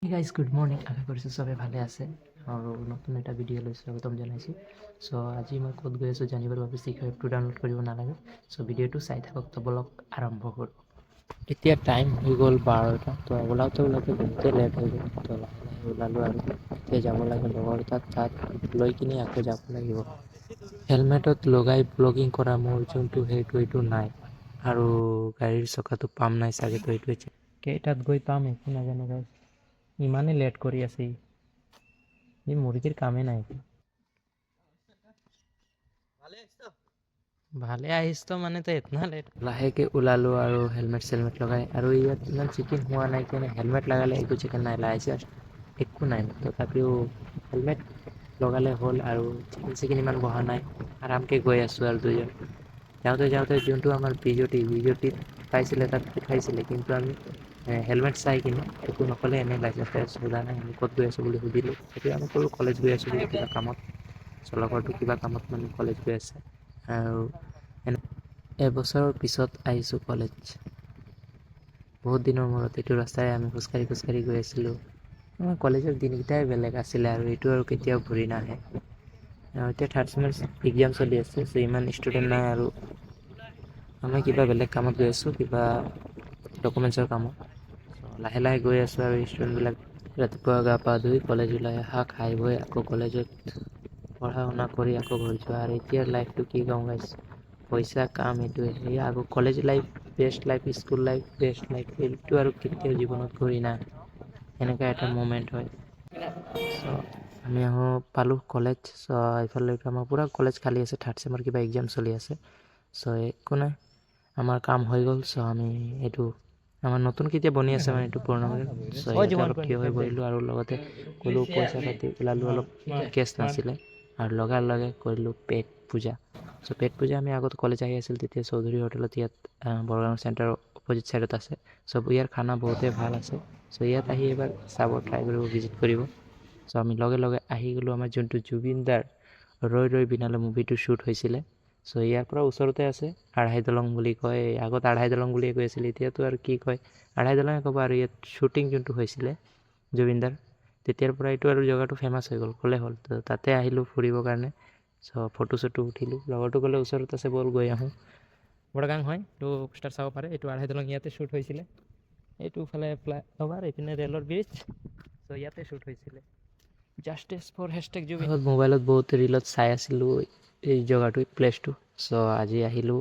Guys good morning. আশা কৰিছোঁ চবে ভালে আছে আৰু নতুন এটা ভিডিঅ' লৈ স্বাগতম জনাইছোঁ। চ' আজি মই ক'ত গৈ আছোঁ জানিবৰ বাবে চিক্ৰেট এপটো ডাউনলোড কৰিব নালাগে। চ' ভিডিঅ'টো চাই থাকক, তো বলক আৰম্ভ কৰোঁ। এতিয়া টাইম হৈ গ'ল 12টা। তো ওলাওঁতে বহুতেই লেট হৈ গ'ল। তো লাহে লাহে ওলালোঁ আৰু এতিয়া যাব লাগে লগৰ তাত লৈ কিনে আকৌ যাব লাগিব। হেলমেটত লগাই ব্লগিং কৰা মোৰ যোনটো এইটো নাই, আৰু গাড়ীৰ চকাটো পাম নাই চাগে, তো এইটোৱে কেইটাত গৈ পাম একো নাজানো গাইজ। ইমানেই লেট কৰি আছে ই মুৰ্গীৰ কামেই নাই। ভালে আহিছ তো মানে তো এতনা লেট। লাহেকে ওলালো আৰু হেলমেট চেলমেট লগাই, আৰু ইয়াত ইমান চিকিং হোৱা নাই কাৰণে হেলমেট লগালে একো চিকেন নাই, লাইচেন্স একো নাই। তথাপিও হেলমেট লগালে হ'ল আৰু চিকেন ইমান বহা নাই। আৰামকে গৈ আছোঁ আৰু দুজন যাওঁতে যোনটো আমাৰ বিজেপিত পাইছিলে তাত উঠাইছিলে, কিন্তু আমি হেলমেট চাই কিনে একো নক'লে, এনেই লাইচেন্স সোধা নাই। আমি ক'ত গৈ আছোঁ বুলি সুধিলোঁ, তেতিয়া আমি ক'লোঁ কলেজ গৈ আছোঁ বুলি, কিবা কামত। লগৰটো কিবা কামত মানে কলেজ গৈ আছে। আৰু এবছৰৰ পিছত আহিছোঁ কলেজ। বহুত দিনৰ মূৰত এইটো ৰাস্তাৰে আমি খোজকাঢ়ি গৈ আছিলোঁ। আমাৰ কলেজৰ দিনকেইটাই বেলেগ আছিলে আৰু এইটো আৰু কেতিয়াও ঘূৰি নাহে। এতিয়া থাৰ্ড ছেমিষ্টাৰ এক্সাম চলি আছে, চ' ইমান ষ্টুডেণ্ট নাই আৰু আমি কিবা বেলেগ কামত গৈ আছোঁ, কিবা ডকুমেণ্টছৰ কামত। লাহে লাহে গৈ আছোঁ আৰু ষ্টুডেণ্টবিলাক ৰাতিপুৱা গা পা ধুই কলেজ ওলাই অহা, খাই বৈ আকৌ কলেজত পঢ়া শুনা কৰি আকৌ ঘৰ যোৱা। আৰু এতিয়াৰ লাইফটো কি কম গাইছ, পইচা কাম এইটোৱে। সেই আকৌ college life best life, school life best life, এইটো আৰু কেতিয়াও জীৱনত ঘূৰি নাহে। এনেকুৱা এটা মুমেণ্ট হয়। চ' আমি পালোঁ কলেজ। চ' এইফালে আমাৰ পূৰা কলেজ খালী আছে, থাৰ্ড ছেমৰ কিবা এক্সাম চলি আছে। চ' একো নাই, আমাৰ কাম হৈ গ'ল। চ' আমি এইটো আমাৰ নতুন কেতিয়া বনি আছে মানে এইটো পুৰণা হৈ গ'ল। চ' ইয়াতে অলপ থিয় হৈ বহিলোঁ আৰু লগতে ক'লোঁ পইচা পাতি ওলালোঁ, অলপ কেছ নাছিলে আৰু লগে কৰিলোঁ পেট পূজা। চ' পেট পূজা আমি আগত কলেজ আহি আছিল তেতিয়া চৌধুৰী হোটেলত, ইয়াত বৰগাঁও চেণ্টাৰৰ অপজিট ছাইডত আছে। চ' ইয়াৰ খানা বহুতেই ভাল আছে। চ' ইয়াত আহি এবাৰ চাব, ট্ৰাই কৰিব, ভিজিট কৰিব। চ' আমি লগে আহি গ'লোঁ। আমাৰ যোনটো জুবিনদাৰ ৰৈ বিনালে মুভিটো শ্বুট হৈছিলে, চ' ইয়াৰ পৰা ওচৰতে আছে। আঢ়াই দলং বুলি কয়, আগত আঢ়াই দলং বুলিয়ে কৈ আছিল, এতিয়াতো আৰু কি কয়, আঢ়াই দলঙে ক'ব। আৰু ইয়াত শ্বুটিং যোনটো হৈছিলে জুবিনদাৰ, তেতিয়াৰ পৰা এইটো আৰু জেগাটো ফেমাছ হৈ গ'ল, ক'লে হ'ল। তো তাতে আহিলোঁ ফুৰিবৰ কাৰণে। চ' ফটো চটো উঠিলোঁ। লগৰটো ক'লে ওচৰত আছে ব'ল গৈ আহোঁ। বৰগাং হয় তো ষ্টাৰ চাব পাৰে। এইটো আঢ়াই দলং ইয়াতে শ্বুট হৈছিলে। এইটোফালে ফ্লাইঅভাৰ, এইপিনে ৰেলৰ ব্ৰিজ। চ' ইয়াতে শ্বুট হৈছিলে। Justice for hashtag Zubeen. মোবাইলত বহুত ৰিলত চাই আছিলোঁ এই জেগাটো, প্লেচটো। চ' আজি আহিলোঁ।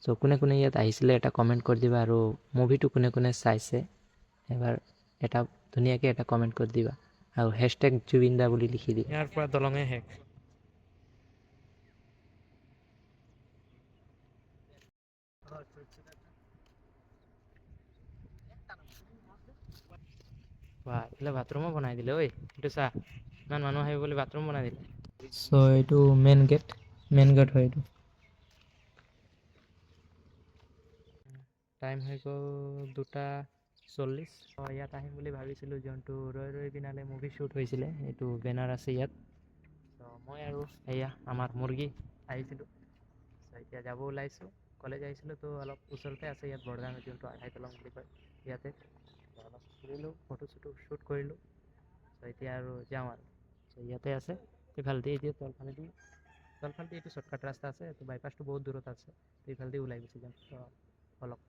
চ' কোনে ইয়াত আহিছিলে এটা কমেণ্ট কৰি দিবা, আৰু মুভিটো কোনে চাইছে এবাৰ এটা ধুনীয়াকৈ এটা কমেণ্ট কৰি দিবা, আৰু হেছটেগ জুবিনদা বুলি লিখি দিবা। ইয়াৰ পৰা দলঙে শেষ। এইফালে বাথৰুমো বনাই দিলে ঐ। এইটো চা, ইমান মানুহ আহিব বুলি বাথৰুম বনাই দিলে। চ' এইটো মেইন গেট হয় এইটো। টাইম হৈ গ'ল 2:40। ইয়াত আহিম বুলি ভাবিছিলোঁ, যোনটো ৰৈ বিনালে মুভি শ্বুট হৈছিলে, এইটো বেনাৰ আছে ইয়াত। চ' মই আৰু এয়া আমাৰ মুৰ্গী আহিছিলোঁ। চ' এতিয়া যাব ওলাইছোঁ। কলেজ আহিছিলোঁ তো অলপ ওচৰতে আছে ইয়াত, বৰগাং যোনটো আঢ়াই দলং বুলি কয়, ইয়াতে অলপ ফুৰিলোঁ, ফটো চটো শ্বুট কৰিলোঁ। চ' এতিয়া আৰু যাওঁ আৰু। চ' ইয়াতে আছে এইফালেদি, এতিয়া তলফালেদি এইটো শ্বৰ্টকাট ৰাস্তা আছে। তো বাইপাছটো বহুত দূৰত আছে, এইফালেদি ওলাই গুচি যাম। অলপ